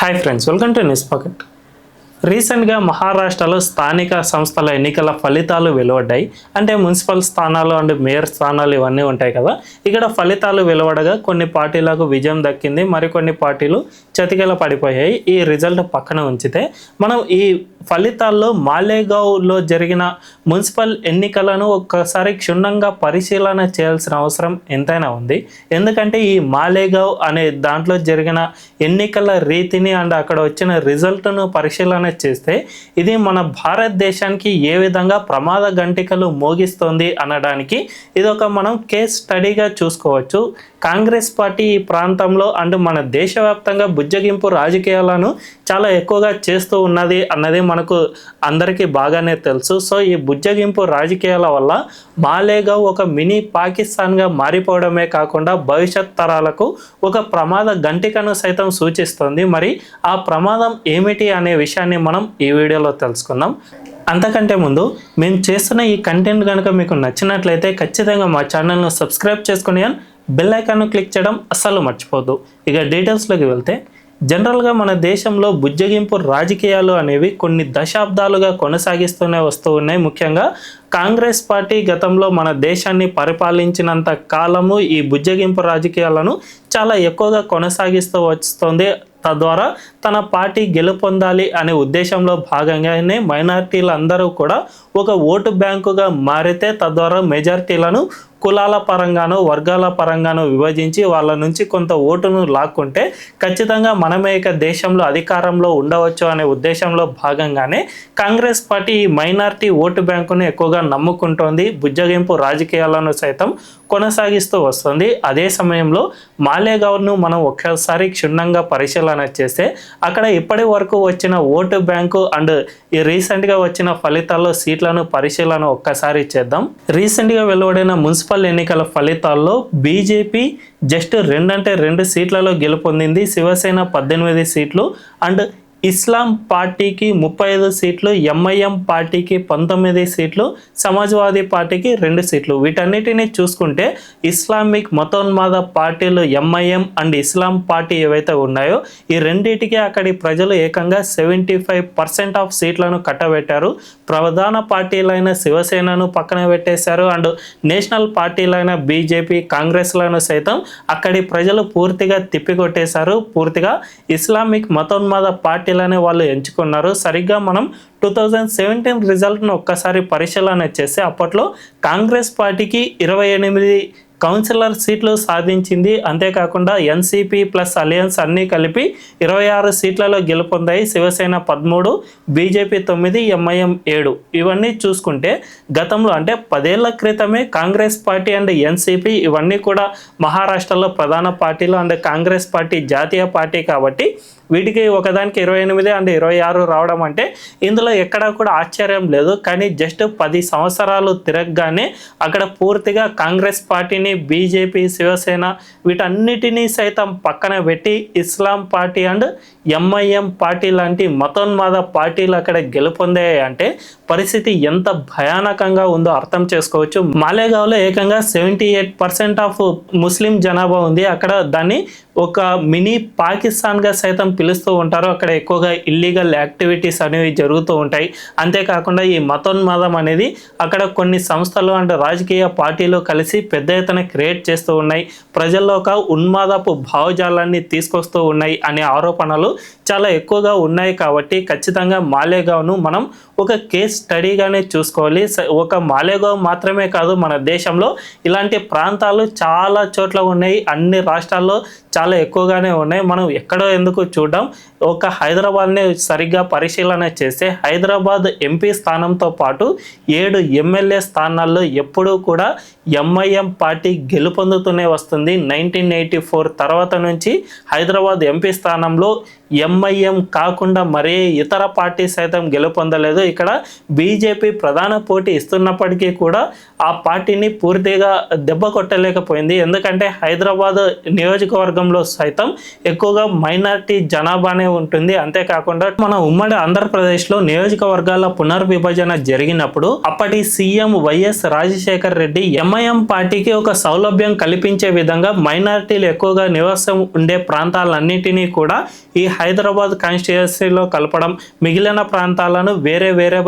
Hi friends, welcome to news pocket. రీసెంట్గా మహారాష్ట్రలో స్థానిక సంస్థల ఎన్నికల ఫలితాలు వెలువడ్డాయి. అంటే మున్సిపల్ స్థానాలు అండ్ మేయర్ స్థానాలు ఇవన్నీ ఉంటాయి కదా. ఇక్కడ ఫలితాలు వెలువడగా కొన్ని పార్టీలకు విజయం దక్కింది, మరికొన్ని పార్టీలు చతికిల పడిపోయాయి. ఈ రిజల్ట్ పక్కన ఉంచితే మనం ఈ ఫలితాల్లో మాలేగావ్లో జరిగిన మున్సిపల్ ఎన్నికలను ఒక్కసారి క్షుణ్ణంగా పరిశీలన చేయాల్సిన అవసరం ఎంతైనా ఉంది. ఎందుకంటే ఈ మాలేగావ్ అనే దాంట్లో జరిగిన ఎన్నికల రీతిని అండ్ అక్కడ వచ్చిన రిజల్ట్ను పరిశీలన చేస్తే ఇది మన భారతదేశానికి ఏ విధంగా ప్రమాద గంటికలు మోగిస్తోంది అనడానికి ఇది ఒక మనం కేస్ స్టడీగా చూసుకోవచ్చు. కాంగ్రెస్ పార్టీ ఈ ప్రాంతంలో అండ్ మన దేశవ్యాప్తంగా బుజ్జగింపు రాజకీయాలను చాలా ఎక్కువగా చేస్తూ ఉన్నది అన్నది మనకు అందరికీ బాగానే తెలుసు. సో ఈ బుజ్జగింపు రాజకీయాల వల్ల మాలేగావ్ ఒక మినీ పాకిస్తాన్గా మారిపోవడమే కాకుండా భవిష్యత్ తరాలకు ఒక ప్రమాద గంటికను సైతం సూచిస్తుంది. మరి ఆ ప్రమాదం ఏమిటి అనే విషయాన్ని మనం ఈ వీడియోలో తెలుసుకుందాం. అంతకంటే ముందు మేము చేస్తున్న ఈ కంటెంట్ కనుక మీకు నచ్చినట్లయితే ఖచ్చితంగా మా ఛానల్ను సబ్స్క్రైబ్ చేసుకుని బెల్ ఐకాన్ను క్లిక్ చేయడం అస్సలు మర్చిపోద్దు. ఇక డీటెయిల్స్లోకి వెళ్తే, జనరల్గా మన దేశంలో బుజ్జగింపు రాజకీయాలు అనేవి కొన్ని దశాబ్దాలుగా కొనసాగిస్తూనే వస్తూ ఉన్నాయి. ముఖ్యంగా కాంగ్రెస్ పార్టీ గతంలో మన దేశాన్ని పరిపాలించినంత కాలము ఈ బుజ్జగింపు రాజకీయాలను చాలా ఎక్కువగా కొనసాగిస్తూ వస్తుంది. తద్వారా తన పార్టీ గెలుపొందాలి అనే ఉద్దేశంలో భాగంగానే మైనారిటీలు అందరూ కూడా ఒక ఓటు బ్యాంకుగా మారితే తద్వారా మెజారిటీలను కులాల పరంగానో వర్గాల పరంగానో విభజించి వాళ్ళ నుంచి కొంత ఓటును లాక్కుంటే ఖచ్చితంగా మనమే ఇక దేశంలో అధికారంలో ఉండవచ్చు అనే ఉద్దేశంలో భాగంగానే కాంగ్రెస్ పార్టీ ఈ మైనారిటీ ఓటు బ్యాంకును ఎక్కువగా నమ్ముకుంటోంది. బుజ్జగింపు రాజకీయాలను సైతం కొనసాగిస్తూ వస్తుంది. అదే సమయంలో మాలేగావ్ను మనం ఒక్కసారి క్షుణ్ణంగా పరిశీలన చేస్తే అక్కడ ఇప్పటి వరకు వచ్చిన ఓటు బ్యాంకు అండ్ ఈ రీసెంట్గా వచ్చిన ఫలితాల్లో సీట్లను పరిశీలన ఒక్కసారి చేద్దాం. రీసెంట్గా వెలువడిన మున్సిపల్ ఎన్నికల ఫలితాల్లో బీజేపీ జస్ట్ 2 సీట్లలో గెలుపొందింది. శివసేన 18 సీట్లు అండ్ ఇస్లాం పార్టీకి 35 సీట్లు, ఎంఐఎం పార్టీకి 19 సీట్లు, సమాజ్వాదీ పార్టీకి 2 సీట్లు. వీటన్నిటిని చూసుకుంటే ఇస్లామిక్ మతోన్మాద పార్టీలు ఎంఐఎం అండ్ ఇస్లాం పార్టీ ఏవైతే ఉన్నాయో ఈ రెండింటికి అక్కడి ప్రజలు ఏకంగా 75% ఆఫ్ సీట్లను కట్టబెట్టారు. ప్రధాన పార్టీలైన శివసేనను పక్కన పెట్టేశారు అండ్ నేషనల్ పార్టీలైన బీజేపీ, కాంగ్రెస్లను సైతం అక్కడి ప్రజలు పూర్తిగా తిప్పికొట్టేశారు. పూర్తిగా ఇస్లామిక్ మతోన్మాద పార్టీలనే వాళ్ళు ఎంచుకున్నారు. సరిగ్గా మనం 2017 రిజల్ట్ను ఒక్కసారి పరిశీలన చేస్తే అప్పట్లో కాంగ్రెస్ పార్టీకి 28 కౌన్సిలర్ సీట్లు సాధించింది. అంతేకాకుండా ఎన్సీపీ ప్లస్ అలయన్స్ అన్నీ కలిపి 26 సీట్లలో గెలుపొందాయి. Shiv Sena 13, BJP 9, MIM 7. ఇవన్నీ చూసుకుంటే గతంలో అంటే 10 ఏళ్ల క్రితమే కాంగ్రెస్ పార్టీ అండ్ ఎన్సీపీ ఇవన్నీ కూడా మహారాష్ట్రలో ప్రధాన పార్టీలు అండ్ కాంగ్రెస్ పార్టీ జాతీయ పార్టీ కాబట్టి వీటికి ఒకదానికి 28 అండ్ 26 రావడం అంటే ఇందులో ఎక్కడా కూడా ఆశ్చర్యం లేదు. కానీ జస్ట్ 10 సంవత్సరాలు తిరగగానే అక్కడ పూర్తిగా కాంగ్రెస్ పార్టీని, బీజేపీ, శివసేన వీటన్నిటినీ సైతం పక్కన పెట్టి ఇస్లాం పార్టీ అండ్ ఎంఐఎం పార్టీ లాంటి మతోన్మాద పార్టీలు అక్కడ గెలుపొందాయి అంటే పరిస్థితి ఎంత భయానకంగా ఉందో అర్థం చేసుకోవచ్చు. మాలేగావ్లో ఏకంగా 78% ఆఫ్ ముస్లిం జనాభా ఉంది. అక్కడ దాన్ని ఒక మినీ పాకిస్తాన్గా సైతం పిలుస్తూ ఉంటారు. అక్కడ ఎక్కువగా ఇల్లీగల్ యాక్టివిటీస్ అనేవి జరుగుతూ ఉంటాయి. అంతేకాకుండా ఈ మతోన్మాదం అనేది అక్కడ కొన్ని సంస్థలు అండ్ రాజకీయ పార్టీలు కలిసి పెద్ద ఎత్తున క్రియేట్ చేస్తూ ఉన్నాయి. ప్రజల్లో ఒక ఉన్మాదపు భావజాలాన్ని తీసుకొస్తూ ఉన్నాయి అనే ఆరోపణలు చాలా ఎక్కువగా ఉన్నాయి. కాబట్టి ఖచ్చితంగా మాలేగావ్ను మనం ఒక కేస్ స్టడీగానే చూసుకోవాలి. ఒక మాలేగావ్ మాత్రమే కాదు, మన దేశంలో ఇలాంటి ప్రాంతాలు చాలా చోట్ల ఉన్నాయి. అన్ని రాష్ట్రాల్లో చాలా ఎక్కువగానే ఉన్నాయి. మనం ఎక్కడో ఎందుకు చూడడం, ఒక హైదరాబాద్ని సరిగ్గా పరిశీలన చేస్తే హైదరాబాద్ ఎంపీ స్థానంతో పాటు 7 ఎమ్మెల్యే స్థానాల్లో ఎప్పుడూ కూడా ఎంఐఎం పార్టీ గెలుపొందుతూనే వస్తుంది. 1984 తర్వాత నుంచి హైదరాబాద్ ఎంపీ స్థానంలో ఎంఐఎం కాకుండా మరే ఇతర పార్టీ సైతం గెలుపొందలేదు. ఇక్కడ బీజేపీ ప్రధాన పోటీ ఇస్తున్నప్పటికీ కూడా ఆ పార్టీని పూర్తిగా దెబ్బ కొట్టలేకపోయింది. ఎందుకంటే హైదరాబాద్ నియోజకవర్గంలో సైతం ఎక్కువగా మైనారిటీ జనాభానే ఉంటుంది. అంతేకాకుండా మన ఉమ్మడి ఆంధ్రప్రదేశ్లో నియోజకవర్గాల పునర్విభజన జరిగినప్పుడు అప్పటి CM YS Rajasekhar Reddy MI MIM పార్టీకి ఒక సౌలభ్యం కల్పించే విధంగా మైనారిటీలు ఎక్కువగా నివాసం ఉండే ప్రాంతాలన్నింటినీ కూడా ఈ హైదరాబాద్ కాన్స్టిట్యుయెన్సీలో కలపడం, మిగిలిన ప్రాంతాలను వేరే వేరే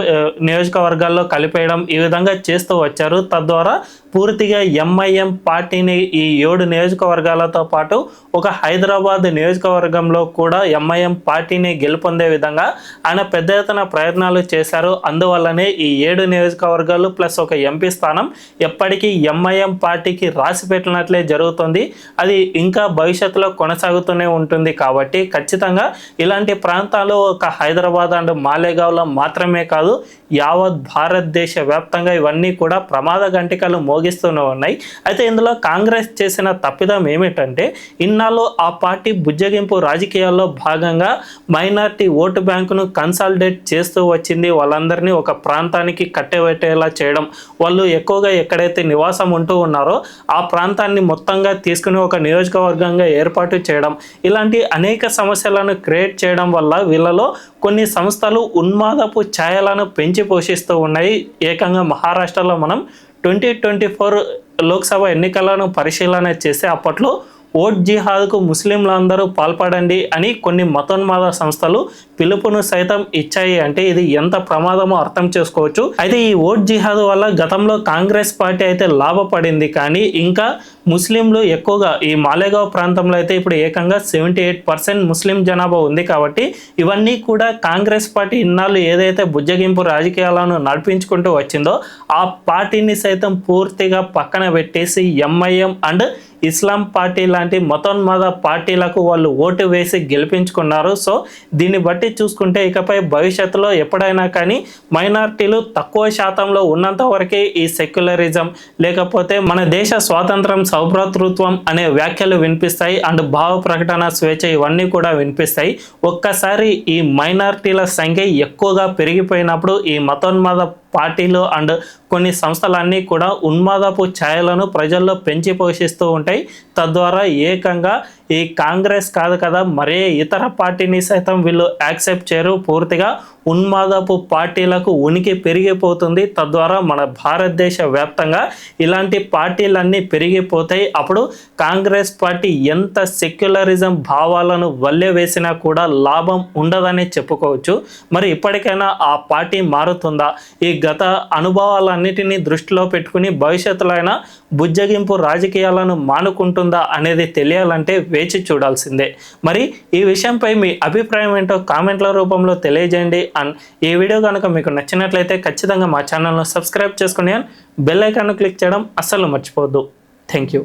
నియోజకవర్గాల్లో కలిపేయడం ఈ విధంగా చేస్తూ వచ్చారు. తద్వారా పూర్తిగా ఎంఐఎం పార్టీని ఈ 7 నియోజకవర్గాలతో పాటు ఒక హైదరాబాద్ నియోజకవర్గంలో కూడా ఎంఐఎం పార్టీని గెలుపొందే విధంగా ఆయన పెద్ద ఎత్తున ప్రయత్నాలు చేశారు. అందువల్లనే ఈ 7 నియోజకవర్గాలు ప్లస్ ఒక ఎంపీ స్థానం ఎప్పటికీ ఎంఐఎం పార్టీకి రాసి పెట్టినట్లే జరుగుతుంది. అది ఇంకా భవిష్యత్తులో కొనసాగుతూనే ఉంటుంది. కాబట్టి ఖచ్చితంగా ఇలాంటి ప్రాంతాలు ఒక హైదరాబాద్ అండ్ మాలేగావ్లో మాత్రమే కాదు, యావత్ భారతదేశ వ్యాప్తంగా ఇవన్నీ కూడా ప్రమాద గంటికలు మోగిస్తూనే ఉన్నాయి. అయితే ఇందులో కాంగ్రెస్ చేసిన తప్పిదం ఏమిటంటే, ఇన్నాళ్ళు ఆ పార్టీ బుజ్జగింపు రాజకీయాల్లో భాగంగా మైనార్టీ ఓటు బ్యాంకును కన్సాలిడేట్ చేస్తూ వచ్చింది. వాళ్ళందరినీ ఒక ప్రాంతానికి కట్టబెట్టేలా చేయడం, వాళ్ళు ఎక్కువగా ఎక్కడైతే నివాసం ఉంటూ ఉన్నారో ఆ ప్రాంతాన్ని మొత్తంగా తీసుకుని ఒక నియోజకవర్గంగా ఏర్పాటు చేయడం, ఇలాంటి అనేక సమస్యలను క్రియేట్ చేయడం వల్ల వీళ్ళలో కొన్ని సంస్థలు ఉన్మాదపు ఛాయలను పెంచి పోషిస్తూ ఉన్నాయి. ఏకంగా మహారాష్ట్రలో మనం 2024 లోక్సభ ఎన్నికలను పరిశీలన చేస్తే అప్పట్లో ఓట్ జిహాద్కు ముస్లింలందరూ పాల్పడండి అని కొన్ని మతోన్మాద సంస్థలు పిలుపును సైతం ఇచ్చాయి. అంటే ఇది ఎంత ప్రమాదమో అర్థం చేసుకోవచ్చు. అయితే ఈ ఓట్ జిహాద్ వల్ల గతంలో కాంగ్రెస్ పార్టీ అయితే లాభపడింది, కానీ ఇంకా ముస్లింలు ఎక్కువగా ఈ మాలేగావ్ ప్రాంతంలో అయితే ఇప్పుడు ఏకంగా 78% ముస్లిం జనాభా ఉంది. కాబట్టి ఇవన్నీ కూడా కాంగ్రెస్ పార్టీ ఇన్నాళ్ళు ఏదైతే బుజ్జగింపు రాజకీయాలను నడిపించుకుంటూ వచ్చిందో ఆ పార్టీని సైతం పూర్తిగా పక్కన పెట్టేసి ఎంఐఎం అండ్ ఇస్లాం పార్టీ లాంటి మతోన్మాద పార్టీలకు వాళ్ళు ఓటు వేసి గెలిపించుకున్నారు. సో దీన్ని బట్టి చూసుకుంటే ఇకపై భవిష్యత్తులో ఎప్పుడైనా కానీ మైనారిటీలు తక్కువ శాతంలో ఉన్నంత వరకే ఈ సెక్యులరిజం లేకపోతే మన దేశ స్వాతంత్రం సౌభ్రాతృత్వం అనే వ్యాఖ్యలు వినిపిస్తాయి అండ్ భావ ప్రకటన స్వేచ్ఛ ఇవన్నీ కూడా వినిపిస్తాయి. ఒక్కసారి ఈ మైనారిటీల సంఖ్య ఎక్కువగా పెరిగిపోయినప్పుడు ఈ మతోన్మాద పార్టీలు అండ్ కొన్ని సంస్థలన్నీ కూడా ఉన్మాదపు ఛాయలను ప్రజల్లో పెంచి పోషిస్తూ ఉంటాయి. తద్వారా ఏకంగా ఈ కాంగ్రెస్ కాదు కదా మరే ఇతర పార్టీని సైతం వీళ్ళు యాక్సెప్ట్ చేయరు. పూర్తిగా ఉన్మాదపు పార్టీలకు ఉనికి పెరిగిపోతుంది. తద్వారా మన భారతదేశ వ్యాప్తంగా ఇలాంటి పార్టీలన్నీ పెరిగిపోతాయి. అప్పుడు కాంగ్రెస్ పార్టీ ఎంత సెక్యులరిజం భావాలను వల్లె వేసినా కూడా లాభం ఉండదని చెప్పుకోవచ్చు. మరి ఇప్పటికైనా ఆ పార్టీ మారుతుందా? ఈ గత అనుభవాలన్నిటినీ దృష్టిలో పెట్టుకుని భవిష్యత్తులో అయినా బుజ్జగింపు రాజకీయాలను మానుకుంటుందా అనేది తెలియాలంటే వేచి చూడాల్సిందే. మరి ఈ విషయంపై మీ అభిప్రాయం ఏంటో కామెంట్ల రూపంలో తెలియజేయండి. అండ్ ఈ వీడియో కనుక మీకు నచ్చినట్లయితే ఖచ్చితంగా మా ఛానల్ను సబ్స్క్రైబ్ చేసుకుని బెల్ ఐకాన్ను క్లిక్ చేయడం అస్సలు మర్చిపోవద్దు. Thank you.